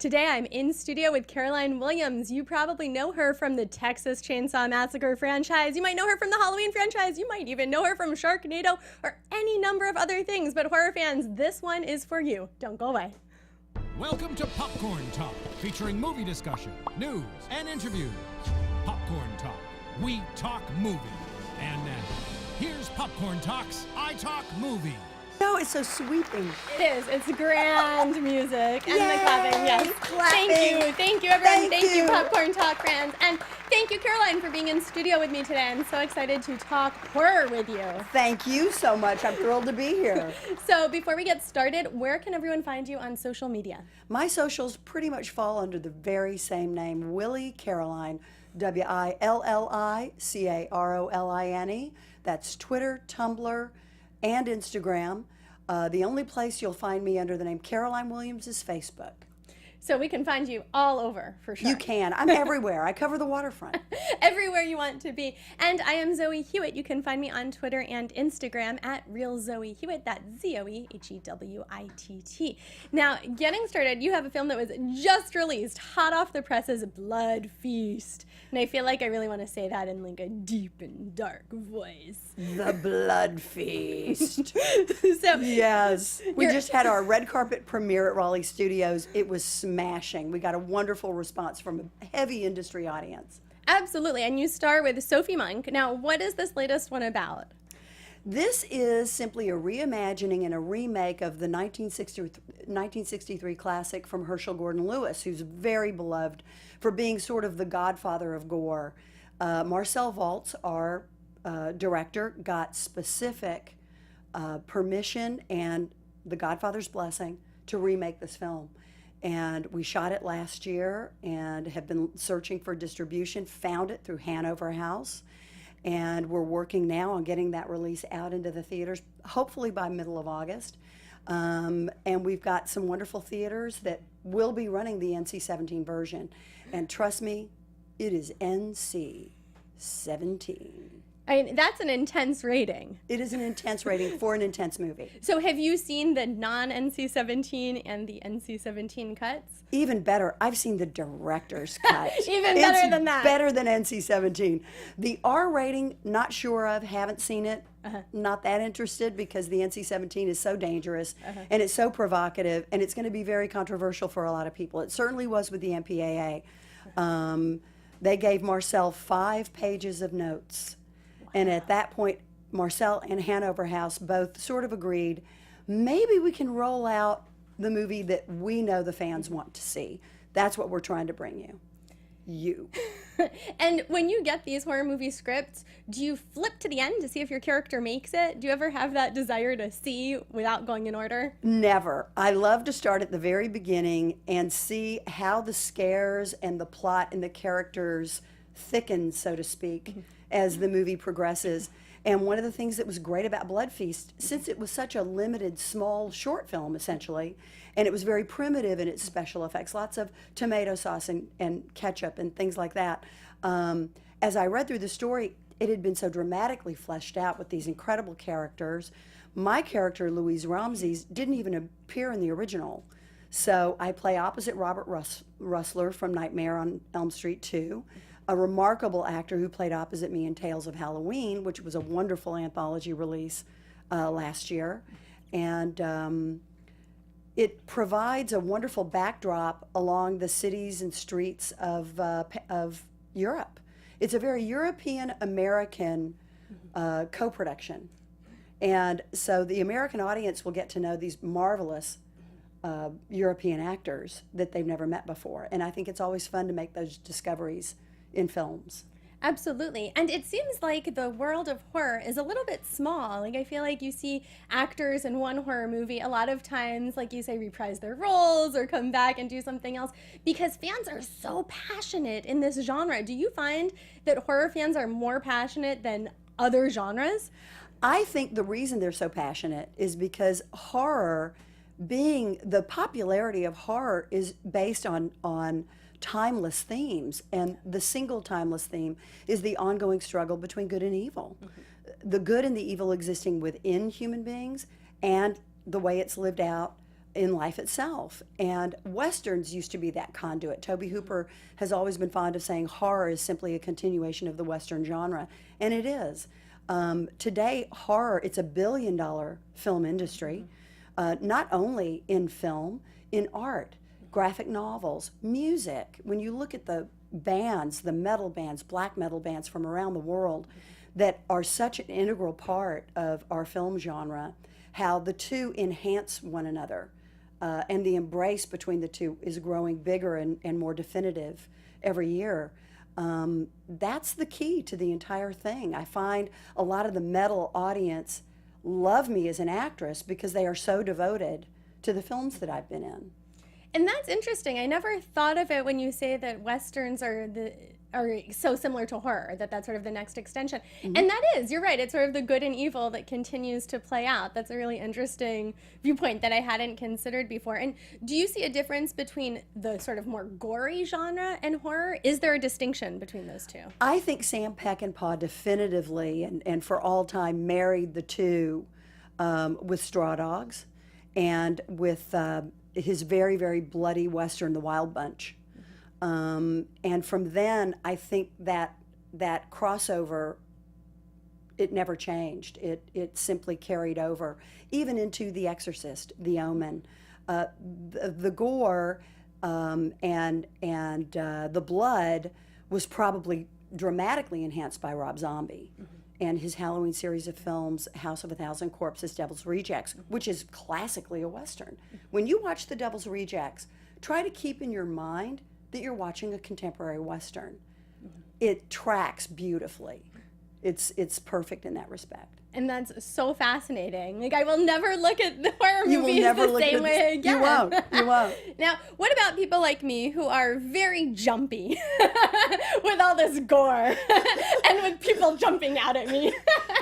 Today I'm in studio with Caroline Williams. You probably know her from the Texas Chainsaw Massacre franchise. You might know her from the Halloween franchise. You might even know her from Sharknado or any number of other things. But horror fans, this one is for you. Don't go away. Welcome to Popcorn Talk, featuring movie discussion, news, and interviews. Popcorn Talk. We talk movie. And now, here's Popcorn Talk's iTalk Movie. No, it's so sweeping. It is. It's grand music. And Yay! the clapping, yes. Clapping. Thank you, everyone. Thank you. Popcorn Talk fans. And thank you, Caroline, for being in studio with me today. I'm so excited to talk horror with you. Thank you so much. I'm thrilled to be here. So before we get started, where can everyone find you on social media? My socials pretty much fall under the very same name, Willie Caroline, WILLICAROLINE. That's Twitter, Tumblr, and Instagram. The only place you'll find me under the name Caroline Williams is Facebook. So we can find you all over, for sure. You can. I'm everywhere. I cover the waterfront. Everywhere you want to be. And I am Zoe Hewitt. You can find me on Twitter and Instagram at Real Zoe Hewitt. That's ZOE, HEWITT. Now, getting started, you have a film that was just released, hot off the presses, Blood Feast. And I feel like I really want to say that in like a deep and dark voice. The Blood Feast. So Yes. We just had our red carpet premiere at Raleigh Studios. It was smashing. We got a wonderful response from a heavy industry audience. Absolutely. And you star with Sophie Monk. Now, what is this latest one about? This is simply a reimagining and a remake of the 1963 classic from Herschel Gordon Lewis, who's very beloved for being sort of the godfather of gore. Marcel Waltz, our director, got specific permission and the Godfather's blessing to remake this film. And we shot it last year and have been searching for distribution, found it through Hanover House, and we're working now on getting that release out into the theaters, hopefully by middle of August. And we've got some wonderful theaters that will be running the NC-17 version. And trust me, it is NC-17. I mean, that's an intense rating. It is an intense rating for an intense movie. So have you seen the non-NC-17 and the NC-17 cuts? Even better, I've seen the director's cut. Even better than that. Better than NC-17. The R rating, not sure of, haven't seen it. Not that interested because the NC-17 is so dangerous and it's so provocative and it's going to be very controversial for a lot of people. It certainly was with the MPAA. They gave Marcel 5 pages of notes. And at that point, Marcel and Hanover House both sort of agreed, maybe we can roll out the movie that we know the fans want to see. That's what we're trying to bring you. You. And when you get these horror movie scripts, do you flip to the end to see if your character makes it? Do you ever have that desire to see without going in order? Never. I love to start at the very beginning and see how the scares and the plot and the characters thicken, so to speak, as the movie progresses. And one of the things that was great about Blood Feast, since it was such a limited, small, short film, essentially, and it was very primitive in its special effects, lots of tomato sauce and ketchup and things like that. As I read through the story, it had been so dramatically fleshed out with these incredible characters. My character, Louise Ramses, didn't even appear in the original. So I play opposite Robert Rusler from Nightmare on Elm Street 2, a remarkable actor who played opposite me in Tales of Halloween, which was a wonderful anthology release last year. And it provides a wonderful backdrop along the cities and streets of Europe. It's a very European-American co-production. And so the American audience will get to know these marvelous European actors that they've never met before. And I think it's always fun to make those discoveries in films. Absolutely. And it seems like the world of horror is a little bit small. Like, I feel like you see actors in one horror movie a lot of times, like you say, reprise their roles or come back and do something else because fans are so passionate in this genre. Do you find that horror fans are more passionate than other genres? I think the reason they're so passionate is because horror, being the popularity of horror is based on timeless themes, and the single timeless theme is the ongoing struggle between good and evil. The good and the evil existing within human beings and the way it's lived out in life itself. And Westerns used to be that conduit. Tobe Hooper has always been fond of saying horror is simply a continuation of the Western genre, and it is. Today, horror, it's a billion-dollar film industry, not only in film, in art, graphic novels, music. When you look at the bands, the metal bands, black metal bands from around the world that are such an integral part of our film genre, how the two enhance one another. And the embrace between the two is growing bigger and more definitive every year. That's the key to the entire thing. I find a lot of the metal audience love me as an actress because they are so devoted to the films that I've been in. And that's interesting. I never thought of it when you say that Westerns are so similar to horror, that's sort of the next extension. Mm-hmm. And that is, you're right, it's sort of the good and evil that continues to play out. That's a really interesting viewpoint that I hadn't considered before. And do you see a difference between the sort of more gory genre and horror? Is there a distinction between those two? I think Sam Peckinpah definitively and for all time married the two with Straw Dogs and with his very, very bloody Western, The Wild Bunch. And from then, I think that crossover, it never changed. It simply carried over, even into The Exorcist, The Omen. The gore and the blood was probably dramatically enhanced by Rob Zombie. Mm-hmm. And his Halloween series of films, House of a Thousand Corpses, Devil's Rejects, which is classically a Western. When you watch The Devil's Rejects, try to keep in your mind that you're watching a contemporary Western. Mm-hmm. It tracks beautifully. It's perfect in that respect. And that's so fascinating. Like, I will never look at the horror You will movies never the look same at way again. You won't. Now, what about people like me who are very jumpy with all this gore and with people jumping out at me?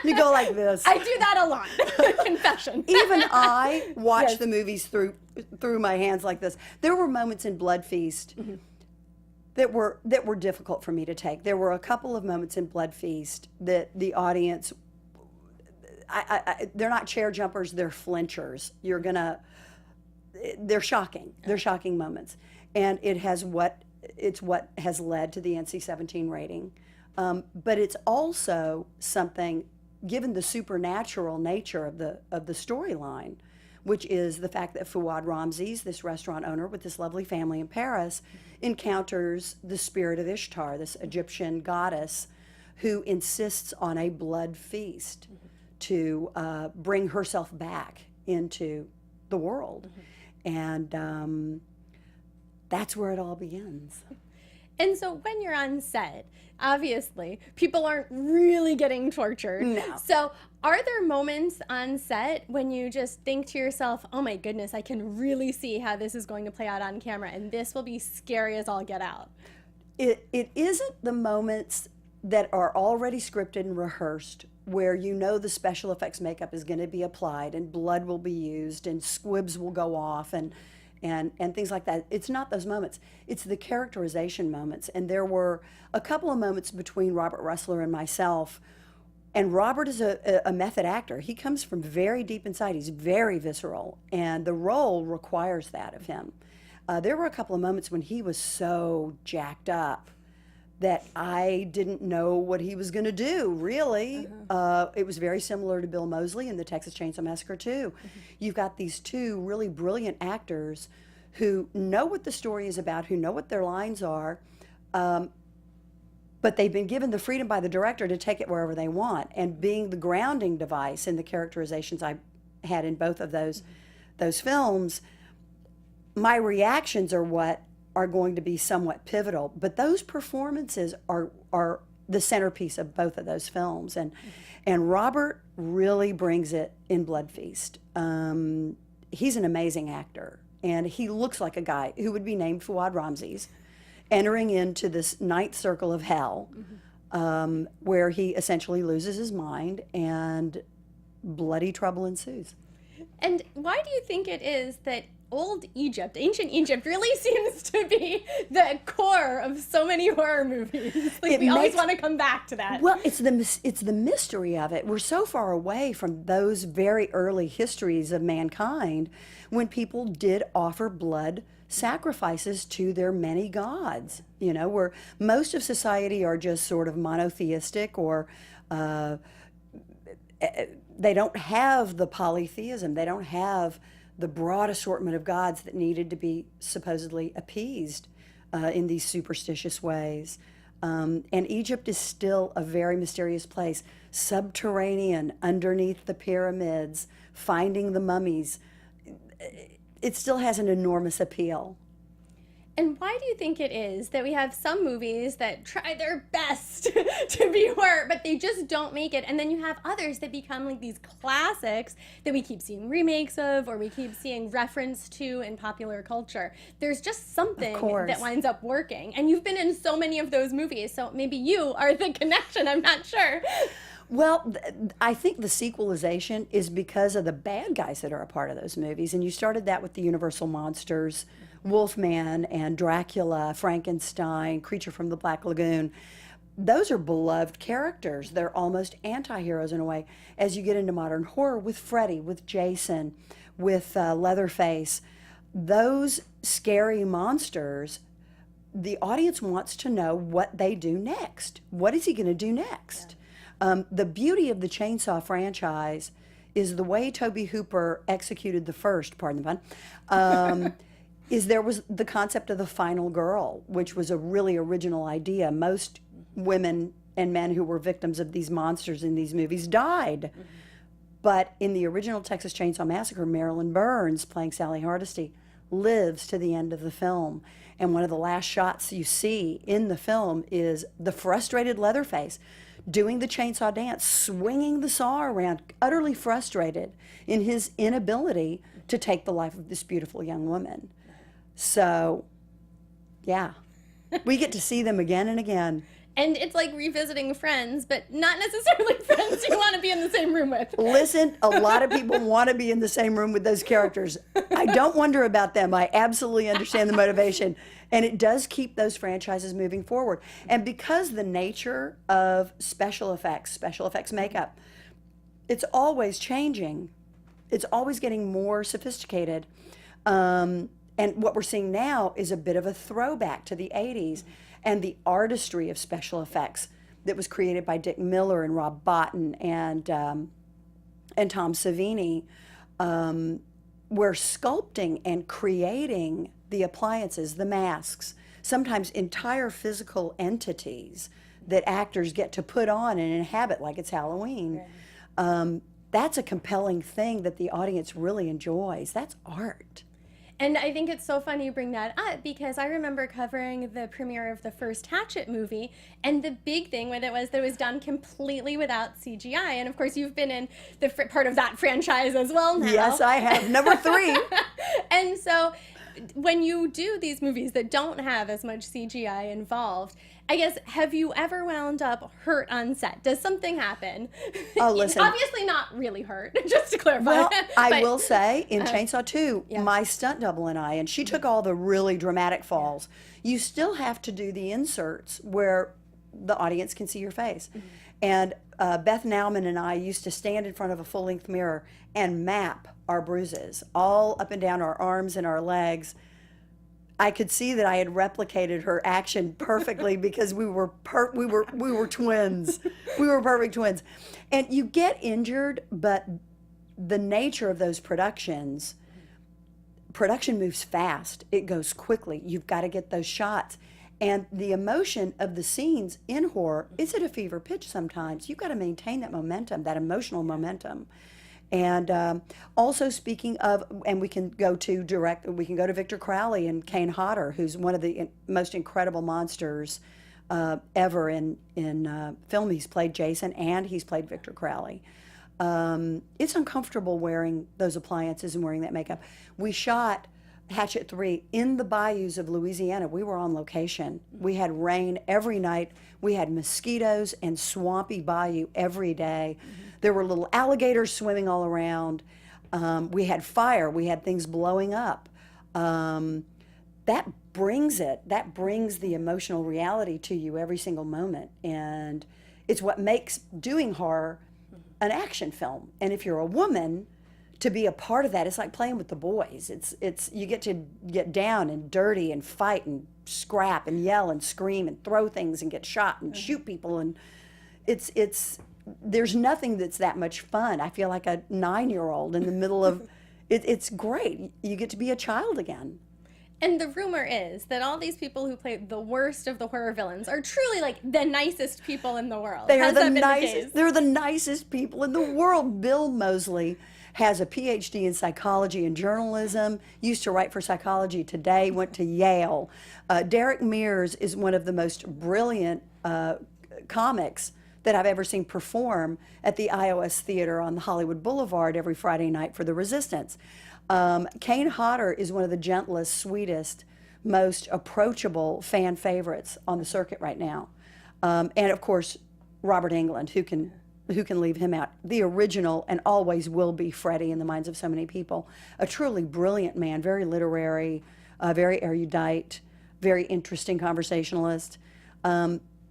You go like this. I do that a lot. Confession. Even I watch the movies through my hands like this. There were moments in Blood Feast mm-hmm. that were difficult for me to take. There were a couple of moments in Blood Feast that the audience, they're not chair jumpers, they're flinchers. They're shocking. They're shocking moments. And it's what has led to the NC-17 rating. But it's also something, given the supernatural nature of the storyline, which is the fact that Fouad Ramses, this restaurant owner with this lovely family in Paris, encounters the spirit of Ishtar, this Egyptian goddess, who insists on a blood feast to bring herself back into the world. Mm-hmm. And that's where it all begins. And so when you're on set, obviously, people aren't really getting tortured. No. So are there moments on set when you just think to yourself, oh my goodness, I can really see how this is going to play out on camera, and this will be scary as all get out? It isn't the moments that are already scripted and rehearsed, where you know the special effects makeup is going to be applied and blood will be used and squibs will go off and things like that. It's not those moments. It's the characterization moments. And there were a couple of moments between Robert Rusler and myself. And Robert is a method actor. He comes from very deep inside. He's very visceral. And the role requires that of him. There were a couple of moments when he was so jacked up that I didn't know what he was going to do, really. Uh-huh. It was very similar to Bill Moseley in the Texas Chainsaw Massacre, too. Mm-hmm. You've got these two really brilliant actors who know what the story is about, who know what their lines are, but they've been given the freedom by the director to take it wherever they want. And being the grounding device in the characterizations I had in both of those films, my reactions are what are going to be somewhat pivotal, but those performances are the centerpiece of both of those films, and Robert really brings it in Blood Feast. He's an amazing actor, and he looks like a guy who would be named Fouad Ramses, entering into this ninth circle of hell, where he essentially loses his mind and bloody trouble ensues. And why do you think it is that old Egypt, ancient Egypt, really seems to be the core of so many horror movies. Like, we always want to come back to that. Well, it's the mystery of it. We're so far away from those very early histories of mankind when people did offer blood sacrifices to their many gods. You know, where most of society are just sort of monotheistic, or they don't have the polytheism. They don't have the broad assortment of gods that needed to be supposedly appeased in these superstitious ways. And Egypt is still a very mysterious place, subterranean, underneath the pyramids, finding the mummies. It still has an enormous appeal. And why do you think it is that we have some movies that try their best to be horror, but they just don't make it? And then you have others that become like these classics that we keep seeing remakes of, or we keep seeing reference to in popular culture. There's just something that winds up working. And you've been in so many of those movies, so maybe you are the connection, I'm not sure. Well, I think the sequelization is because of the bad guys that are a part of those movies. And you started that with the Universal monsters, Wolfman and Dracula, Frankenstein, Creature from the Black Lagoon. Those are beloved characters. They're almost anti-heroes in a way. As you get into modern horror with Freddy, with Jason, with Leatherface, those scary monsters, the audience wants to know what they do next. What is he going to do next? The beauty of the Chainsaw franchise is the way Tobe Hooper executed the first, pardon the pun, is there was the concept of the final girl, which was a really original idea. Most women and men who were victims of these monsters in these movies died. Mm-hmm. But in the original Texas Chainsaw Massacre, Marilyn Burns, playing Sally Hardesty, lives to the end of the film. And one of the last shots you see in the film is the frustrated Leatherface doing the chainsaw dance, swinging the saw around, utterly frustrated in his inability to take the life of this beautiful young woman. So, yeah, we get to see them again and again. And it's like revisiting friends, but not necessarily friends you want to be in the same room with. Listen, a lot of people want to be in the same room with those characters. I don't wonder about them. I absolutely understand the motivation. And it does keep those franchises moving forward. And because the nature of special effects makeup, it's always changing. It's always getting more sophisticated. And what we're seeing now is a bit of a throwback to the 80s and the artistry of special effects that was created by Dick Miller and Rob Bottin and Tom Savini, where sculpting and creating the appliances, the masks, sometimes entire physical entities that actors get to put on and inhabit like it's Halloween. Right. That's a compelling thing that the audience really enjoys. That's art. And I think it's so funny you bring that up, because I remember covering the premiere of the first Hatchet movie, and the big thing with it was that it was done completely without CGI. And of course, you've been in the part of that franchise as well now. Yes, I have. Number 3. And so when you do these movies that don't have as much CGI involved, I guess, have you ever wound up hurt on set? Does something happen? Oh, listen. Obviously not really hurt, just to clarify. Well, I will say, in Chainsaw 2, yeah. my stunt double and she took all the really dramatic falls. You still have to do the inserts where the audience can see your face. Mm-hmm. And Beth Nauman and I used to stand in front of a full-length mirror and map our bruises all up and down our arms and our legs. I could see that I had replicated her action perfectly because we were twins. We were perfect twins. And you get injured, but the nature of those production moves fast. It goes quickly. You've got to get those shots. And the emotion of the scenes in horror is at a fever pitch sometimes. You've got to maintain that momentum, that emotional momentum. And also speaking of, and we can go to Victor Crowley and Kane Hodder, who's one of the most incredible monsters ever in film. He's played Jason and he's played Victor Crowley. It's uncomfortable wearing those appliances and wearing that makeup. We shot Hatchet 3 in the bayous of Louisiana. We were on location. We had rain every night. We had mosquitoes and swampy bayou every day. Mm-hmm. There were little alligators swimming all around. We had fire. We had things blowing up. that brings the emotional reality to you every single moment. And it's what makes doing horror an action film. And if you're a woman, to be a part of that, it's like playing with the boys. It's you get to get down and dirty and fight and scrap and yell and scream and throw things and get shot and shoot people, and it's there's nothing that's that much fun. I feel like a 9-year-old in the middle of it's great. You get to be a child again. And the rumor is that all these people who play the worst of the horror villains are truly like the nicest people in the world. They are the nicest. They're the nicest people in the world. Bill Moseley has a PhD in psychology and journalism, used to write for Psychology Today, went to Yale. Derek Mears is one of the most brilliant comics that I've ever seen perform at the iOS Theater on the Hollywood Boulevard every Friday night for The Resistance. Kane Hodder is one of the gentlest, sweetest, most approachable fan favorites on the circuit right now. And of course, Robert Englund, who can leave him out? The original and always will be Freddy in the minds of so many people. A truly brilliant man, very literary, very erudite, very interesting conversationalist.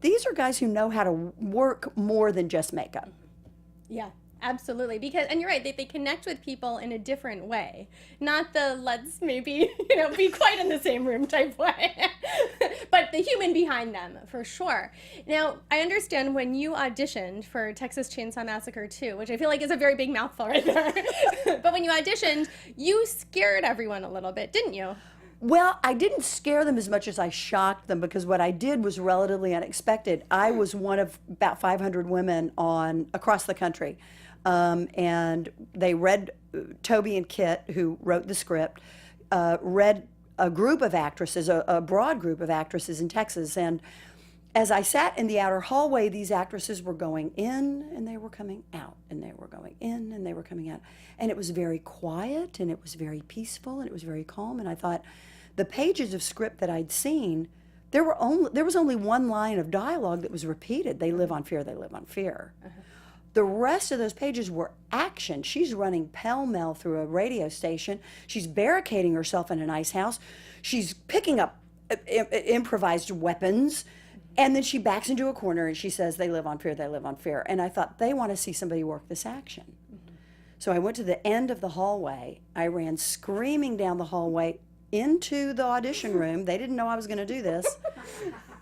These are guys who know how to work more than just makeup. Yeah, absolutely. Because, and you're right, they connect with people in a different way. Not the let's maybe, be quite in the same room type way, but the human behind them, for sure. Now, I understand when you auditioned for Texas Chainsaw Massacre 2, which I feel like is a very big mouthful right there, but when you auditioned, you scared everyone a little bit, didn't you? Well, I didn't scare them as much as I shocked them, because what I did was relatively unexpected. I was one of about 500 women across the country, and they read, Toby and Kit, who wrote the script, read a group of actresses, a broad group of actresses in Texas, and as I sat in the outer hallway, these actresses were going in and they were coming out, and they were going in and they were coming out, and it was very quiet and it was very peaceful and it was very calm, and I thought, the pages of script that I'd seen, there was only one line of dialogue that was repeated. They live on fear, they live on fear. The rest of those pages were action. She's running pell-mell through a radio station. She's barricading herself in an ice house. She's picking up improvised weapons. And then she backs into a corner and she says, they live on fear, they live on fear. And I thought, they want to see somebody work this action. So I went to the end of the hallway. I ran screaming down the hallway into the audition room. They didn't know I was going to do this.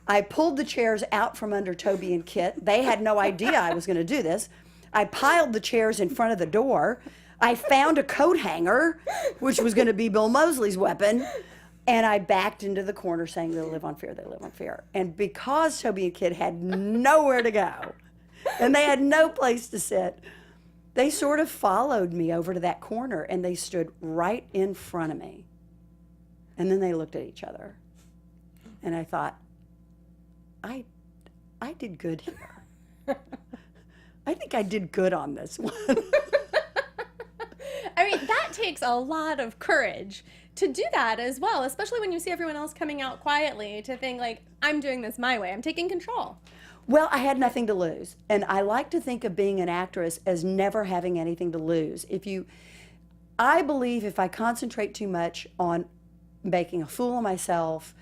I pulled the chairs out from under Toby and Kit. They had no idea I was going to do this. I piled the chairs in front of the door. I found a coat hanger, which was going to be Bill Moseley's weapon, and I backed into the corner saying, they live on fear, they live on fear. And because Toby and Kit had nowhere to go, and they had no place to sit, they sort of followed me over to that corner, and they stood right in front of me. And then they looked at each other. And I thought, I did good here. I think I did good on this one. I mean, that takes a lot of courage to do that as well, especially when you see everyone else coming out quietly, to think like, I'm doing this my way, I'm taking control. Well, I had nothing to lose. And I like to think of being an actress as never having anything to lose. I believe if I concentrate too much on making a fool of myself,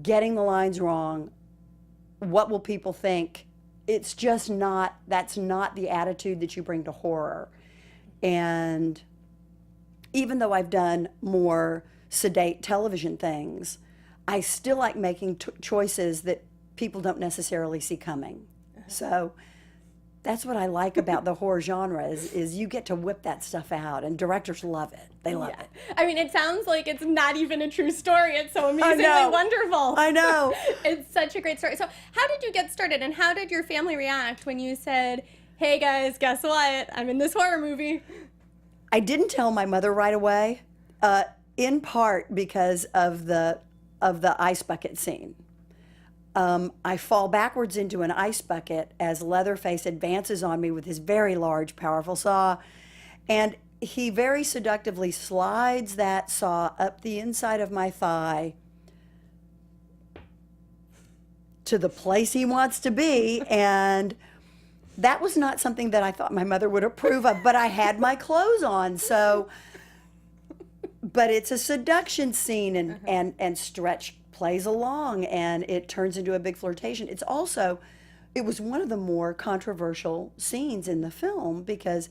getting the lines wrong, what will people think? It's just that's not the attitude that you bring to horror. And even though I've done more sedate television things, I still like making choices that people don't necessarily see coming. So that's what I like about the horror genre is you get to whip that stuff out, and directors love it. They love it. I mean, it sounds like it's not even a true story. It's so amazingly wonderful. I know. It's such a great story. So how did you get started, and how did your family react when you said, hey guys, guess what? I'm in this horror movie. I didn't tell my mother right away, in part because of the ice bucket scene. I fall backwards into an ice bucket as Leatherface advances on me with his very large, powerful saw, and he very seductively slides that saw up the inside of my thigh to the place he wants to be, and that was not something that I thought my mother would approve of, but I had my clothes on, so but it's a seduction scene, and Stretch plays along, and it turns into a big flirtation. It's also, it was one of the more controversial scenes in the film because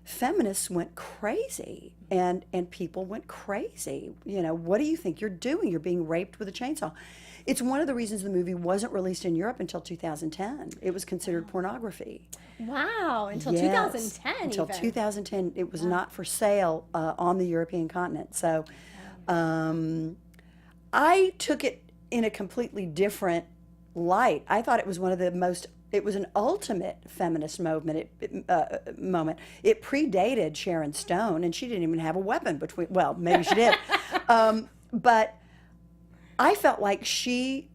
feminists went crazy, and people went crazy. You know, what do you think you're doing? You're being raped with a chainsaw. It's one of the reasons the movie wasn't released in Europe until 2010. It was considered pornography. Wow, until Yes, 2010 until even. 2010, it was not for sale on the European continent. So I took it in a completely different light. I thought it was one of the most, it was an ultimate feminist moment. It predated Sharon Stone, and she didn't even have a weapon between, well, maybe she did. But I felt like she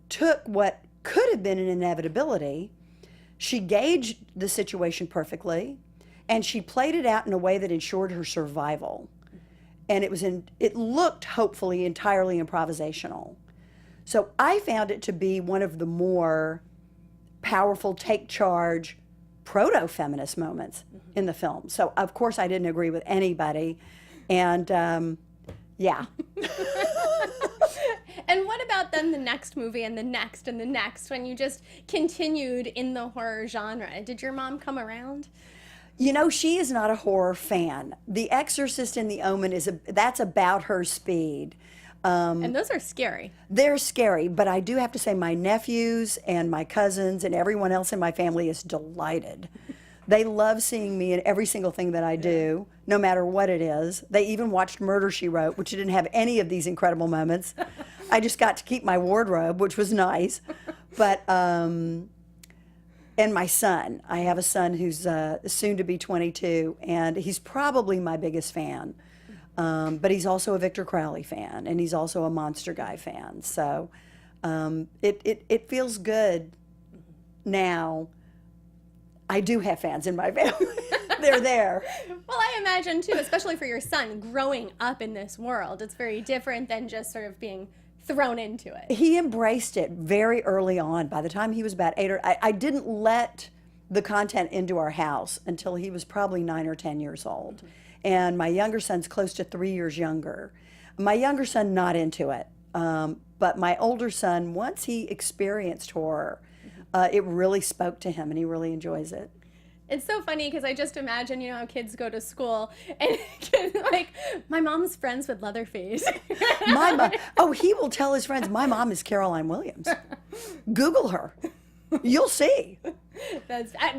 took what could have been an inevitability, she gauged the situation perfectly, and she played it out in a way that ensured her survival. And it looked hopefully entirely improvisational. So I found it to be one of the more powerful take charge proto-feminist moments in the film. So of course I didn't agree with anybody, and yeah. And what about then the next movie and the next and the next, when you just continued in the horror genre? Did your mom come around? You know, she is not a horror fan. The Exorcist and The Omen that's about her speed. And those are scary. They're scary, but I do have to say my nephews and my cousins and everyone else in my family is delighted. They love seeing me in every single thing that I do, no matter what it is. They even watched Murder, She Wrote, which didn't have any of these incredible moments. I just got to keep my wardrobe, which was nice. But, and my son. I have a son who's soon to be 22, and he's probably my biggest fan. But he's also a Victor Crowley fan, and he's also a Monster Guy fan. So it feels good now. I do have fans in my family. They're there. Well, I imagine too, especially for your son, growing up in this world, it's very different than just sort of being thrown into it. He embraced it very early on. By the time he was about 8 I didn't let the content into our house until he was probably 9 or 10 years old. And my younger son's close to 3 years younger. My younger son, not into it. But my older son, once he experienced horror, it really spoke to him, and he really enjoys it. It's so funny because I just imagine, you know, how kids go to school and kids, like, my mom's friends with Leatherface. My mom, oh, he will tell his friends, my mom is Caroline Williams. Google her. You'll see.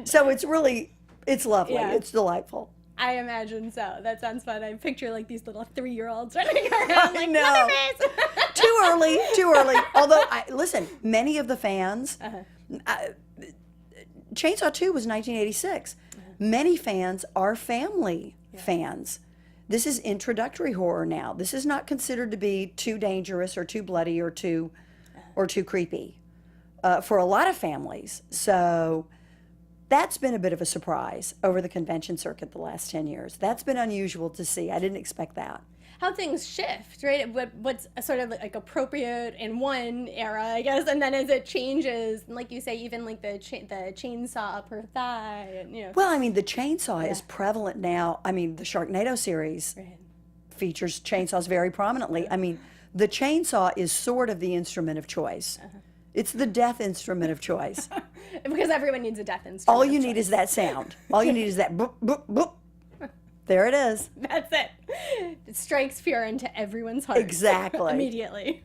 So it's lovely. Yeah. It's delightful. I imagine so. That sounds fun. I picture like these little 3-year-olds running around like, know. Leatherface. Too early. Although, listen, many of the fans, Chainsaw 2 was 1986. Many fans are family fans. This is introductory horror now. This is not considered to be too dangerous or too bloody or too creepy for a lot of families. So that's been a bit of a surprise over the convention circuit the last 10 years. That's been unusual to see. I didn't expect that. How things shift, right? What's sort of like appropriate in one era, I guess, and then as it changes, and like you say, even like the chainsaw up her thigh, and, you know. Well, I mean, the chainsaw is prevalent now. I mean, the Sharknado series features chainsaws very prominently. I mean, the chainsaw is sort of the instrument of choice. It's the death instrument of choice. Because everyone needs a death instrument. All you need is that sound. All you need is that boop, boop, boop. There it is. That's it. It strikes fear into everyone's heart. Exactly. Immediately.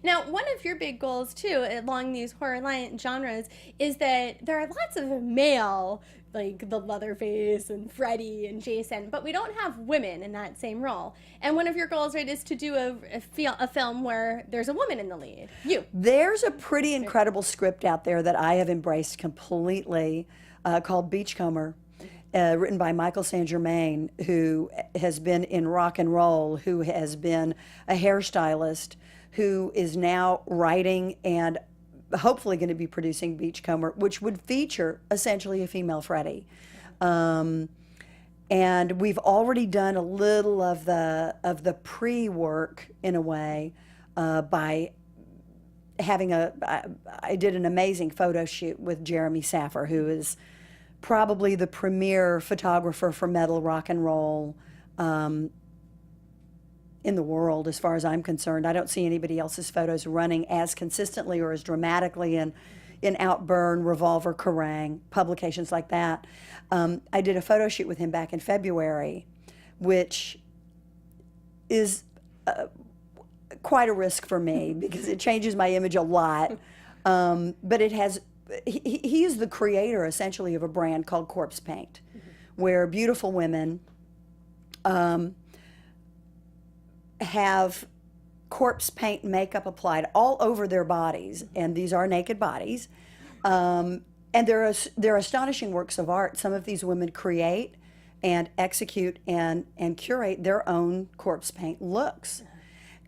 Now, one of your big goals, too, along these horror genres, is that there are lots of male, like the Leatherface and Freddy and Jason, but we don't have women in that same role. And one of your goals, right, is to do a film where there's a woman in the lead. You. There's a pretty incredible script out there that I have embraced completely called Beachcomber. Written by Michael Saint Germain, who has been in rock and roll, who has been a hairstylist, who is now writing and hopefully going to be producing Beachcomber, which would feature essentially a female Freddy. And we've already done a little of the pre-work in a way by having I did an amazing photo shoot with Jeremy Saffer, who is probably the premier photographer for metal rock and roll in the world, as far as I'm concerned. I don't see anybody else's photos running as consistently or as dramatically in Outburn, Revolver, Kerrang, publications like that. I did a photo shoot with him back in February, which is quite a risk for me because it changes my image a lot. But it has, he is the creator essentially of a brand called Corpse Paint, where beautiful women have corpse paint makeup applied all over their bodies, and these are naked bodies. And they're astonishing works of art. Some of these women create and execute and curate their own corpse paint looks.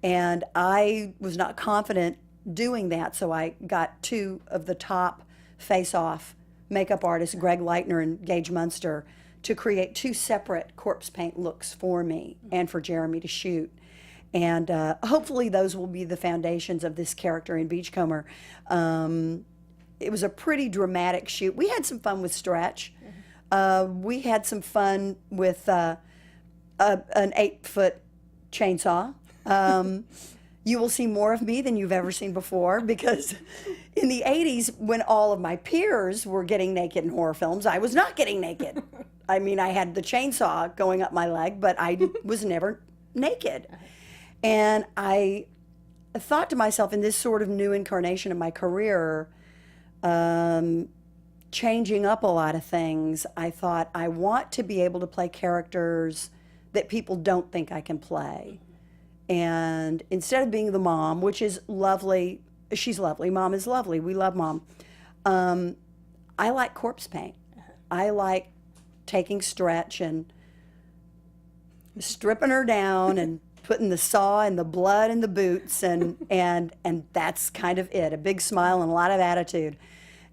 And I was not confident doing that, so I got two of the top face-off makeup artists, Greg Leitner and Gage Munster, to create two separate corpse paint looks for me and for Jeremy to shoot. And hopefully those will be the foundations of this character in Beachcomber. It was a pretty dramatic shoot. We had some fun with stretch. We had some fun with an 8-foot chainsaw. You will see more of me than you've ever seen before, because in the 80s, when all of my peers were getting naked in horror films, I was not getting naked. I mean, I had the chainsaw going up my leg, but I was never naked. And I thought to myself, in this sort of new incarnation of my career, changing up a lot of things, I thought, I want to be able to play characters that people don't think I can play. And instead of being the mom, which is lovely, she's lovely, Mom is lovely, we love Mom, I like corpse paint. I like taking stretch and stripping her down and putting the saw and the blood and the boots, and that's kind of it, a big smile and a lot of attitude.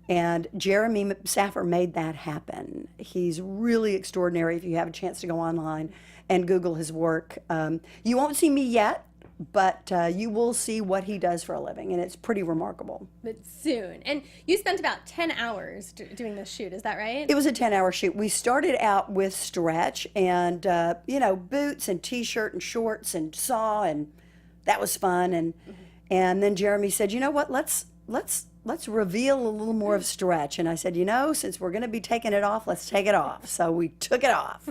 And Jeremy Saffer made that happen. He's really extraordinary. If you have a chance to go online and Google his work, you won't see me yet, but you will see what he does for a living, and it's pretty remarkable. But soon. And you spent about 10 hours doing this shoot, is that right? It was a 10-hour shoot. We started out with stretch and, boots and T-shirt and shorts and saw, and that was fun. And then Jeremy said, you know what, let's reveal a little more of stretch. And I said, since we're going to be taking it off, let's take it off. So we took it off.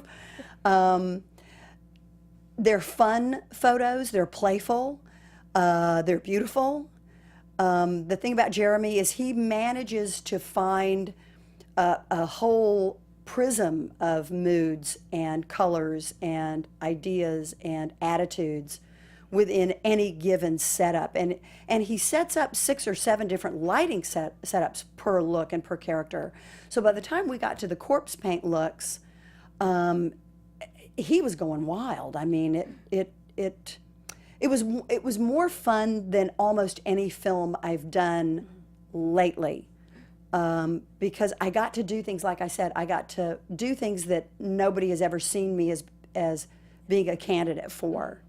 They're fun photos. They're playful. They're beautiful. The thing about Jeremy is he manages to find a whole prism of moods and colors and ideas and attitudes within any given setup. And he sets up 6 or 7 different lighting setups per look and per character. So by the time we got to the corpse paint looks, he was going wild. I mean, it was more fun than almost any film I've done lately, because I got to do things, like I said, I got to do things that nobody has ever seen me as being a candidate for,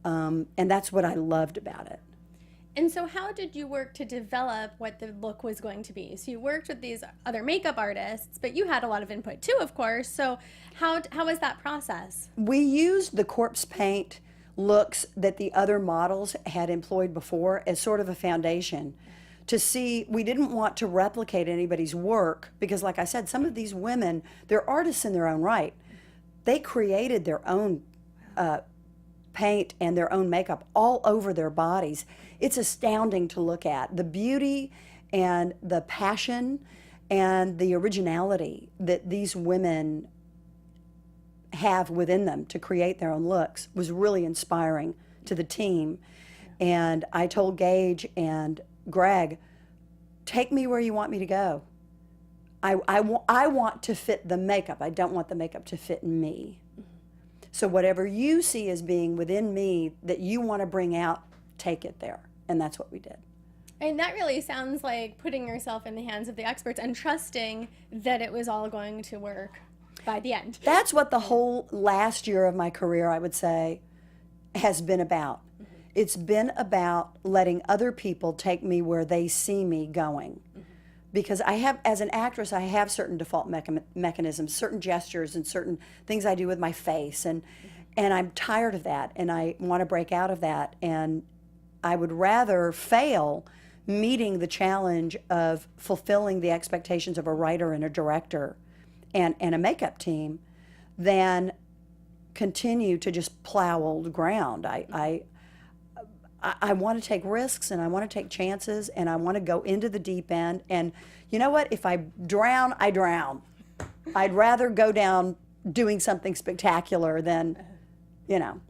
and that's what I loved about it. And so how did you work to develop what the look was going to be? So you worked with these other makeup artists, but you had a lot of input too, of course. So how was that process? We used the corpse paint looks that the other models had employed before as sort of a foundation to see. We didn't want to replicate anybody's work because, like I said, some of these women, they're artists in their own right. They created their own paint and their own makeup all over their bodies. It's astounding to look at. The beauty and the passion and the originality that these women have within them to create their own looks was really inspiring to the team. And I told Gage and Greg, take me where you want me to go. I want to fit the makeup. I don't want the makeup to fit me. So whatever you see as being within me that you want to bring out, take it there. And that's what we did. And that really sounds like putting yourself in the hands of the experts and trusting that it was all going to work by the end. That's what the whole last year of my career, I would say, has been about. Mm-hmm. It's been about letting other people take me where they see me going. Mm-hmm. Because I have, as an actress, I have certain default mechanisms, certain gestures and certain things I do with my face. And I'm tired of that, and I want to break out of that. And I would rather fail meeting the challenge of fulfilling the expectations of a writer and a director and a makeup team than continue to just plow old ground. I want to take risks, and I want to take chances, and I want to go into the deep end. And you know what? If I drown, I drown. I'd rather go down doing something spectacular than, you know.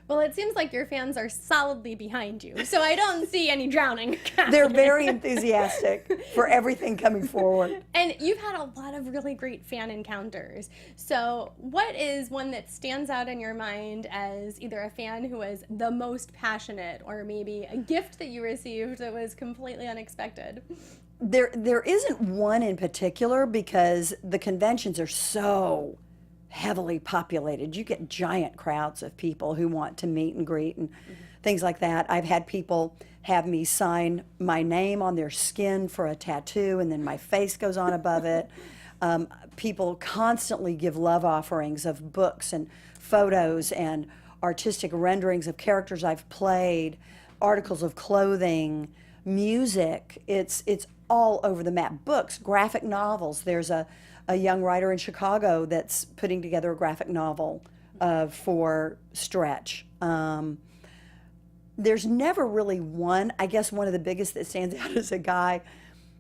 Well, it seems like your fans are solidly behind you, so I don't see any drowning. They're very enthusiastic for everything coming forward. And you've had a lot of really great fan encounters. So what is one that stands out in your mind as either a fan who was the most passionate, or maybe a gift that you received that was completely unexpected? There isn't one in particular, because the conventions are so heavily populated. You get giant crowds of people who want to meet and greet and things like that. I've had people have me sign my name on their skin for a tattoo, and then my face goes on above it. People constantly give love offerings of books and photos and artistic renderings of characters I've played, articles of clothing, music. It's all over the map. Books, graphic novels. There's a young writer in Chicago that's putting together a graphic novel for Stretch. There's never really one. I guess one of the biggest that stands out is a guy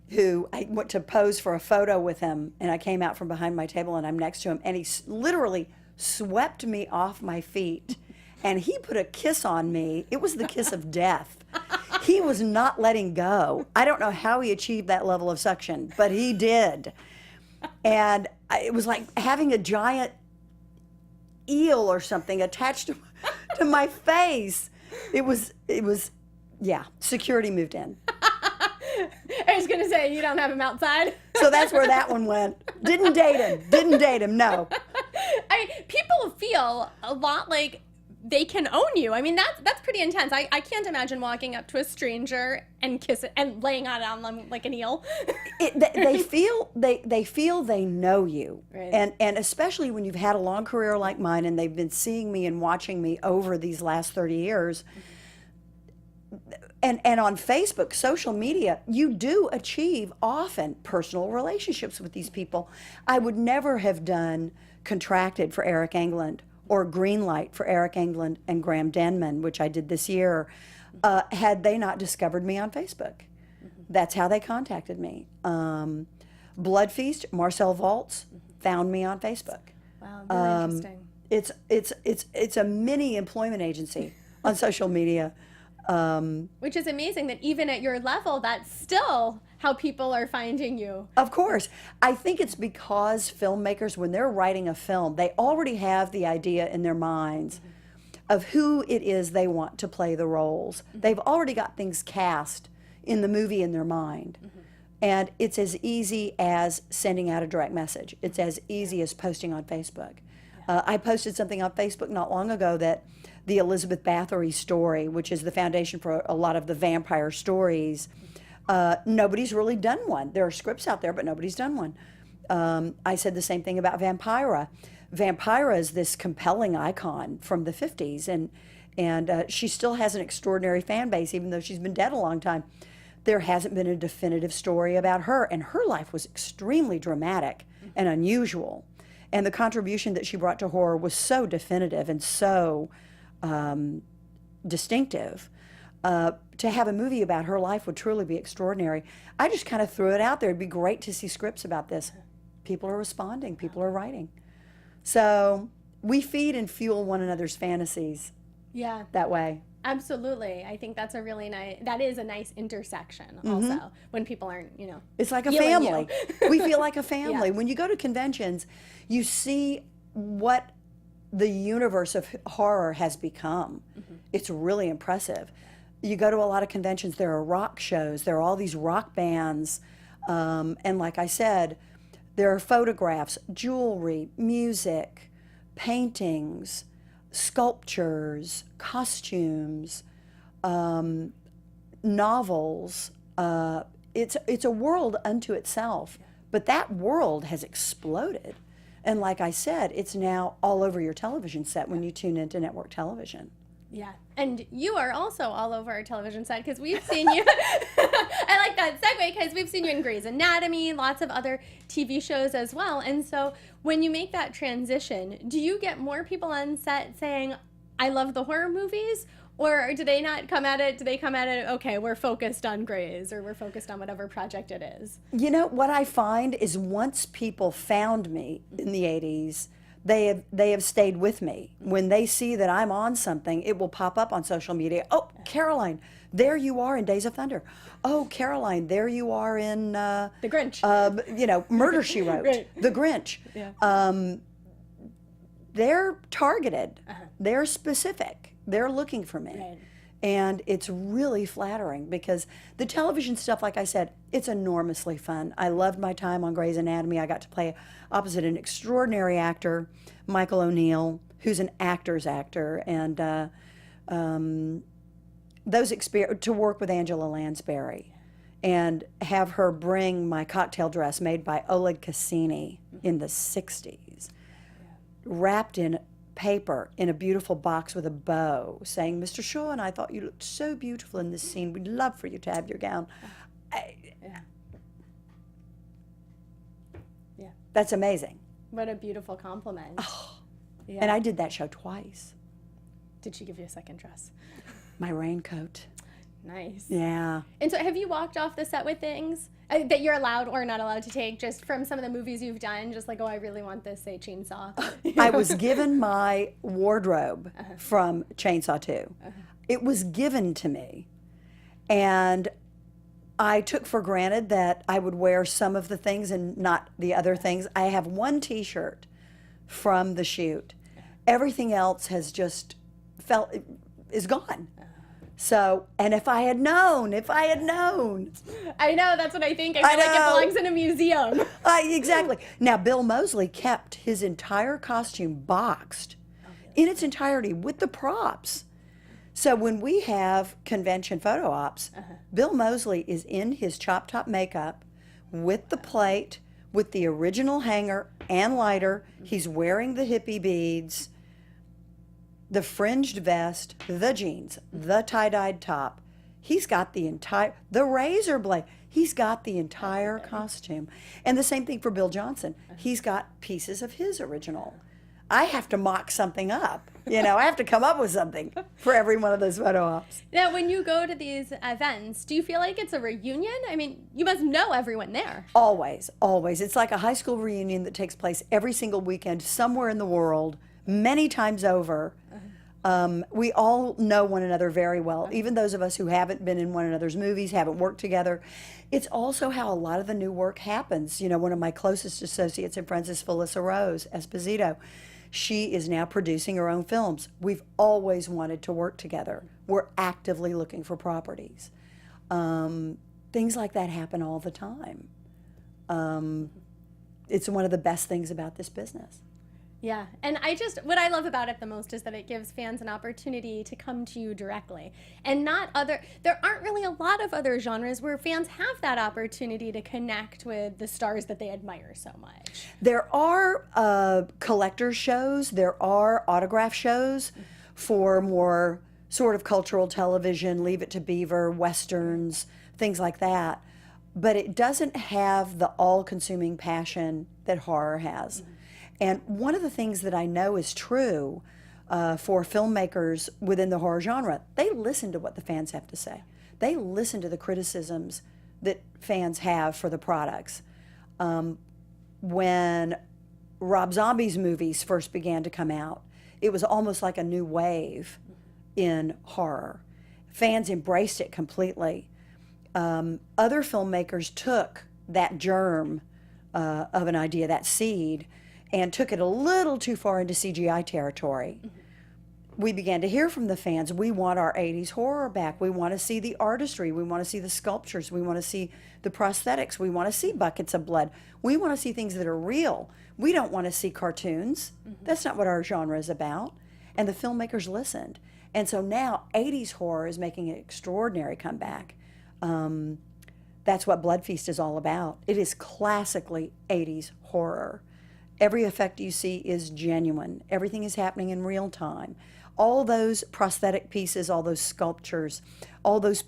who I went to pose for a photo with him, and I came out from behind my table, and I'm next to him, and he literally swept me off my feet, and he put a kiss on me. It was the kiss of death. He was not letting go. I don't know how he achieved that level of suction, but he did. And it was like having a giant eel or something attached to my face. It was, yeah, security moved in. I was going to say, you don't have him outside. So that's where that one went. Didn't date him, no. People feel a lot like they can own you. I mean, that's pretty intense. I can't imagine walking up to a stranger and kiss it and laying on them like an eel. They feel they know you, Right. and especially when you've had a long career like mine, and they've been seeing me and watching me over these last 30 years. And on Facebook, social media, you do achieve often personal relationships with these people. I would never have done Contracted for Eric Englund or Greenlight for Eric Englund and Graham Denman, which I did this year, had they not discovered me on Facebook. That's how they contacted me. Blood Feast, Marcel Waltz found me on Facebook. Wow, very interesting. It's a mini employment agency on social media. Which is amazing that even at your level, that's still how people are finding you. Of course. I think it's because filmmakers, when they're writing a film, they already have the idea in their minds of who it is they want to play the roles. They've already got things cast in the movie in their mind. And it's as easy as sending out a direct message. It's as easy as posting on Facebook. I posted something on Facebook not long ago that the Elizabeth Bathory story, which is the foundation for a lot of the vampire stories, nobody's really done one. There are scripts out there, but nobody's done one. I said the same thing about Vampira. Vampira is this compelling icon from the 50s, and she still has an extraordinary fan base, even though she's been dead a long time. There hasn't been a definitive story about her, and her life was extremely dramatic and unusual. And the contribution that she brought to horror was so definitive and so distinctive. To have a movie about her life would truly be extraordinary. I just kind of threw it out there. It'd be great to see scripts about this. People are responding. People are writing. So we feed and fuel one another's fantasies. Yeah. That way. Absolutely. I think that's that is a nice intersection also, when people aren't, It's like a feeling family. We feel like a family. Yeah. When you go to conventions, you see what the universe of horror has become. It's really impressive. You go to a lot of conventions, there are rock shows, there are all these rock bands, and like I said, there are photographs, jewelry, music, paintings, sculptures, costumes, novels. It's a world unto itself, but that world has exploded. And like I said, it's now all over your television set when you tune into network television. Yeah. And you are also all over our television set because we've seen you. I like that segue because we've seen you in Grey's Anatomy, lots of other TV shows as well. And so when you make that transition, do you get more people on set saying, I love the horror movies? Or do they not come at it? Do they come at it, okay, we're focused on Grey's or we're focused on whatever project it is? You know, what I find is once people found me in the 80s, they have stayed with me. When they see that I'm on something, it will pop up on social media. Oh, Caroline, there you are in Days of Thunder. Oh, Caroline, there you are in The Grinch. Murder, She Wrote. Right. The Grinch. Yeah. They're targeted. They're specific. They're looking for me. Right. And it's really flattering because the television stuff, like I said, it's enormously fun. I loved my time on Grey's Anatomy. I got to play opposite an extraordinary actor, Michael O'Neill, who's an actor's actor, and to work with Angela Lansbury and have her bring my cocktail dress made by Oleg Cassini in the 60s, wrapped in paper in a beautiful box with a bow saying, Mr. Shaw and I thought you looked so beautiful in this scene. We'd love for you to have your gown. Yeah. That's amazing. What a beautiful compliment. Oh. Yeah. And I did that show twice. Did she give you a second dress? My raincoat. Nice. Yeah. And so have you walked off the set with things that you're allowed or not allowed to take just from some of the movies you've done? Just like, oh, I really want this, say, Chainsaw. I was given my wardrobe from Chainsaw 2. It was given to me. And I took for granted that I would wear some of the things and not the other things. I have one T-shirt from the shoot. Everything else has just is gone. So, and if I had known. I know, that's what I think. I feel like it belongs in a museum. Exactly. Now, Bill Moseley kept his entire costume boxed in its entirety with the props. So when we have convention photo ops, Bill Moseley is in his chop top makeup with the plate, with the original hanger and lighter. He's wearing the hippie beads, the fringed vest, the jeans, the tie-dyed top. He's got the razor blade. He's got the entire costume. And the same thing for Bill Johnson. He's got pieces of his original. I have to mock something up. I have to come up with something for every one of those photo ops. Now, when you go to these events, do you feel like it's a reunion? I mean, you must know everyone there. Always, always. It's like a high school reunion that takes place every single weekend somewhere in the world, many times over. We all know one another very well, even those of us who haven't been in one another's movies, haven't worked together. It's also how a lot of the new work happens. One of my closest associates and friends is Felissa Rose Esposito. She is now producing her own films. We've always wanted to work together. We're actively looking for properties. Things like that happen all the time. It's one of the best things about this business. Yeah, and what I love about it the most is that it gives fans an opportunity to come to you directly. And there aren't really a lot of other genres where fans have that opportunity to connect with the stars that they admire so much. There are collector shows, there are autograph shows for more sort of cultural television, Leave It to Beaver, westerns, things like that. But it doesn't have the all-consuming passion that horror has. And one of the things that I know is true for filmmakers within the horror genre, they listen to what the fans have to say. They listen to the criticisms that fans have for the products. When Rob Zombie's movies first began to come out, it was almost like a new wave in horror. Fans embraced it completely. Other filmmakers took that germ of an idea, that seed, and took it a little too far into CGI territory. We began to hear from the fans, we want our 80s horror back. We want to see the artistry. We want to see the sculptures. We want to see the prosthetics. We want to see buckets of blood. We want to see things that are real. We don't want to see cartoons. That's not what our genre is about. And the filmmakers listened. And so now 80s horror is making an extraordinary comeback. That's what Blood Feast is all about. It is classically 80s horror. Every effect you see is genuine. Everything is happening in real time. All those prosthetic pieces, all those sculptures, all those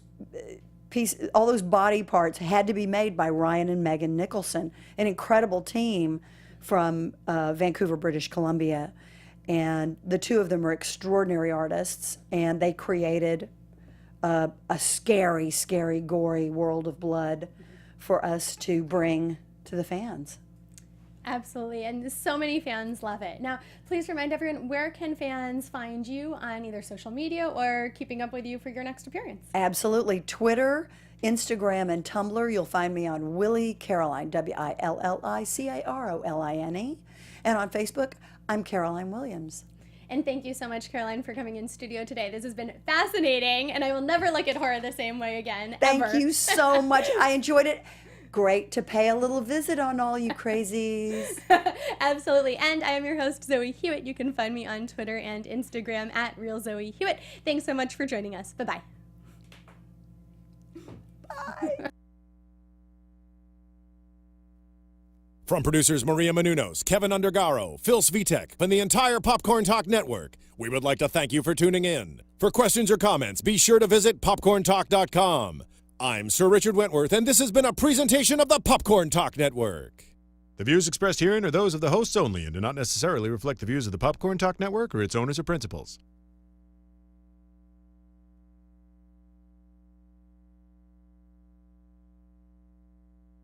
all those body parts had to be made by Ryan and Megan Nicholson, an incredible team from Vancouver, British Columbia. And the two of them are extraordinary artists, and they created a scary, scary, gory world of blood for us to bring to the fans. Absolutely, and so many fans love it. Now, please remind everyone, where can fans find you on either social media or keeping up with you for your next appearance? Absolutely. Twitter, Instagram, and Tumblr. You'll find me on Willie Caroline, WILLICAROLINE. And on Facebook, I'm Caroline Williams. And thank you so much, Caroline, for coming in studio today. This has been fascinating, and I will never look at horror the same way again, Thank ever. you so much. I enjoyed it. Great to pay a little visit on all you crazies. Absolutely. And I am your host, Zoe Hewitt. You can find me on Twitter and Instagram at RealZoeHewitt. Thanks so much for joining us. Bye-bye. Bye. From producers Maria Menounos, Kevin Undergaro, Phil Svitek, and the entire Popcorn Talk Network, we would like to thank you for tuning in. For questions or comments, be sure to visit popcorntalk.com. I'm Sir Richard Wentworth, and this has been a presentation of the Popcorn Talk Network. The views expressed herein are those of the hosts only and do not necessarily reflect the views of the Popcorn Talk Network or its owners or principals.